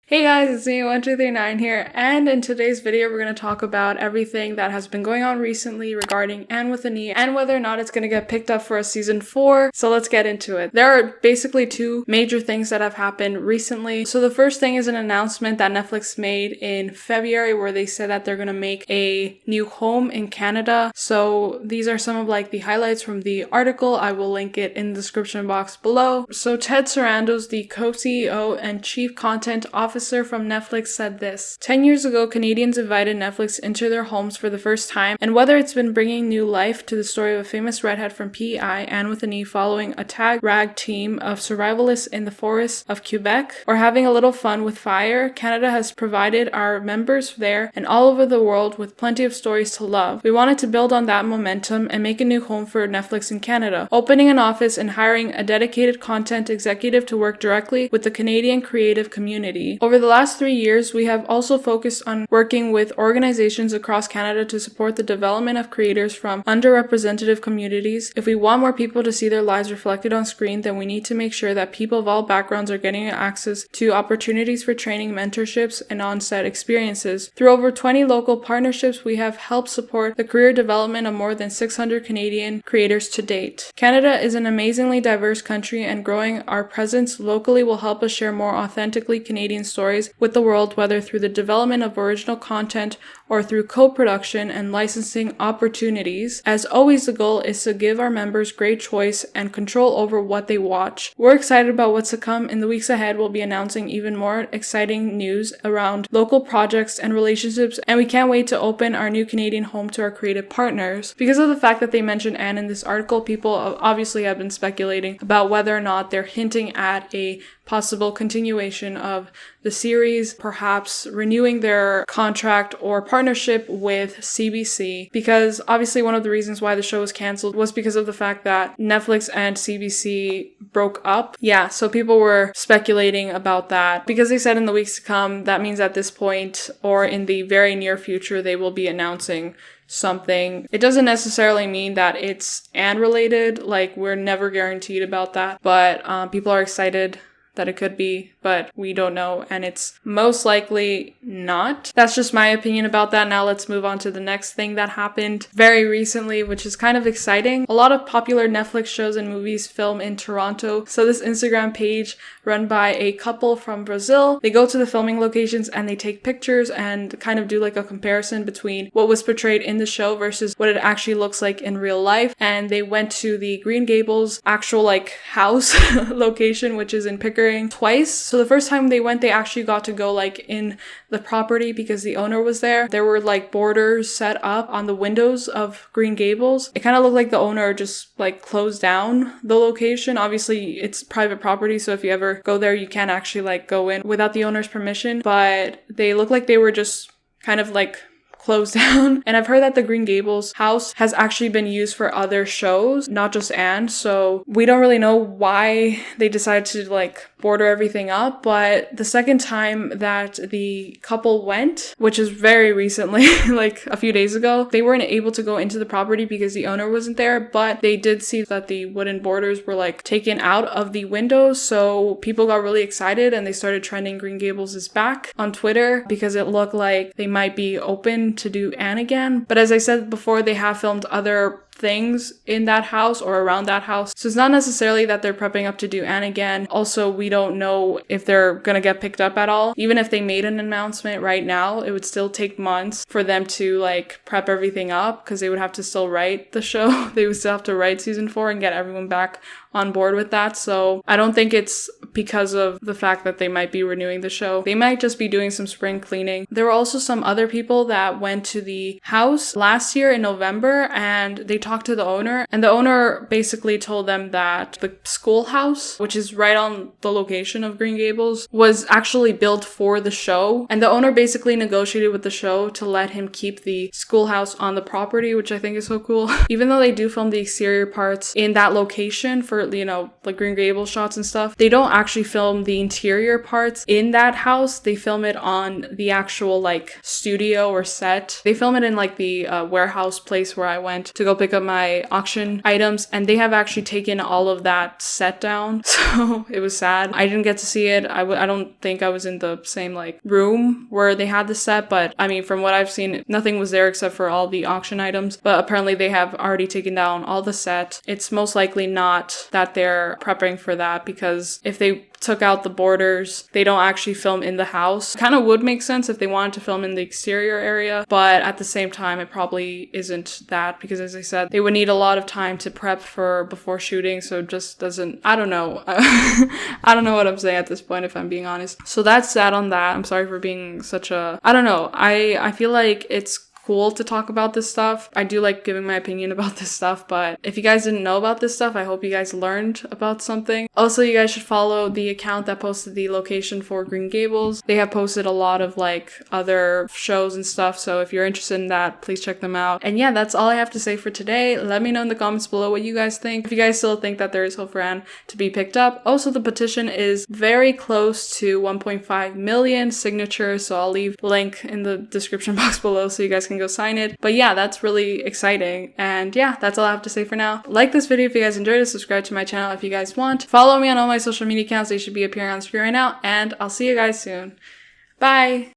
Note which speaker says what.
Speaker 1: Hey guys, it's me, 1239 here, and in today's video we're going to talk about everything that has been going on recently regarding ANNEWITHANE and whether or not it's going to get picked up for a season 4, so let's get into it. There are basically two major things that have happened recently. So the first thing is an announcement that Netflix made in February where they said that they're going to make a new home in Canada. So these are some of like the highlights from the article. I will link it in the description box below. So Ted Sarandos, the co-CEO and chief content officer from Netflix, said this: 10 years ago, Canadians invited Netflix into their homes for the first time, and whether it's been bringing new life to the story of a famous redhead from PEI, ANNEWITHANE, following a tag-rag team of survivalists in the forests of Quebec, or having a little fun with fire, Canada has provided our members there and all over the world with plenty of stories to love. We wanted to build on that momentum and make a new home for Netflix in Canada, opening an office and hiring a dedicated content executive to work directly with the Canadian creative community. Over the last 3 years, we have also focused on working with organizations across Canada to support the development of creators from underrepresented communities. If we want more people to see their lives reflected on screen, then we need to make sure that people of all backgrounds are getting access to opportunities for training, mentorships, and on-set experiences. Through over 20 local partnerships, we have helped support the career development of more than 600 Canadian creators to date. Canada is an amazingly diverse country, and growing our presence locally will help us share more authentically Canadian stories with the world, whether through the development of original content or through co-production and licensing opportunities. As always, the goal is to give our members great choice and control over what they watch. We're excited about what's to come. In the weeks ahead, we'll be announcing even more exciting news around local projects and relationships, and we can't wait to open our new Canadian home to our creative partners. Because of the fact that they mentioned Anne in this article, people obviously have been speculating about whether or not they're hinting at a possible continuation of the series, perhaps renewing their contract or partnership with CBC, because obviously one of the reasons why the show was cancelled was because of the fact that Netflix and CBC broke up. Yeah, so people were speculating about that. Because they said in the weeks to come, that means at this point or in the very near future they will be announcing something. It doesn't necessarily mean that it's Anne related, like we're never guaranteed about that, but people are excited that it could be, but we don't know, and it's most likely not. That's just my opinion about that. Now let's move on to the next thing that happened very recently, which is kind of exciting. A lot of popular Netflix shows and movies film in Toronto. So this Instagram page run by a couple from Brazil, they go to the filming locations and they take pictures and kind of do like a comparison between what was portrayed in the show versus what it actually looks like in real life. And they went to the Green Gables actual like house location, which is in Pickering, twice. So the first time they went, they actually got to go like in the property because the owner was there. There were like borders set up on the windows of Green Gables. It kind of looked like the owner just like closed down the location. Obviously it's private property, so if you ever go there, you can't actually like go in without the owner's permission, but they look like they were just kind of like closed down. And I've heard that the Green Gables house has actually been used for other shows, not just Anne, so we don't really know why they decided to like border everything up. But the second time that the couple went, which is very recently, like a few days ago, they weren't able to go into the property because the owner wasn't there, but they did see that the wooden borders were like taken out of the windows, so people got really excited and they started trending Green Gables is back on Twitter because it looked like they might be open to do Anne again. But as I said before, they have filmed other things in that house or around that house, so it's not necessarily that they're prepping up to do Anne again. Also, we don't know if they're gonna get picked up at all. Even if they made an announcement right now, it would still take months for them to like prep everything up because they would have to still write the show. They would still have to write season 4 and get everyone back on board with that. So I don't think it's because of the fact that they might be renewing the show. They might just be doing some spring cleaning. There were also some other people that went to the house last year in November and they talked to the owner, and the owner basically told them that the schoolhouse, which is right on the location of Green Gables, was actually built for the show, and the owner basically negotiated with the show to let him keep the schoolhouse on the property, which I think is so cool. Even though they do film the exterior parts in that location for for, you know, like Green Gables shots and stuff, they don't actually film the interior parts in that house. They film it on the actual like studio or set. They film it in like the warehouse place where I went to go pick up my auction items, and they have actually taken all of that set down. So it was sad. I didn't get to see it. I don't think I was in the same like room where they had the set, but I mean, from what I've seen, nothing was there except for all the auction items. But apparently they have already taken down all the set. It's most likely not that they're prepping for that, because if they took out the borders, they don't actually film in the house. Kind of would make sense if they wanted to film in the exterior area, but at the same time, it probably isn't that, because as I said, they would need a lot of time to prep for before shooting, so it just doesn't, I don't know. I don't know what I'm saying at this point, if I'm being honest. So that's sad on that. I'm sorry for being such a, I don't know. I feel like it's cool to talk about this stuff. I do like giving my opinion about this stuff, but if you guys didn't know about this stuff, I hope you guys learned about something. Also, you guys should follow the account that posted the location for Green Gables. They have posted a lot of like other shows and stuff, so if you're interested in that, please check them out. And yeah, that's all I have to say for today. Let me know in the comments below what you guys think. If you guys still think that there is hope for Anne to be picked up. Also, the petition is very close to 1.5 million signatures, so I'll leave the link in the description box below so you guys can go sign it. But yeah, that's really exciting. And yeah, that's all I have to say for now. Like this video if you guys enjoyed it, subscribe to my channel if you guys want. Follow me on all my social media accounts. They should be appearing on screen right now, and I'll see you guys soon. Bye!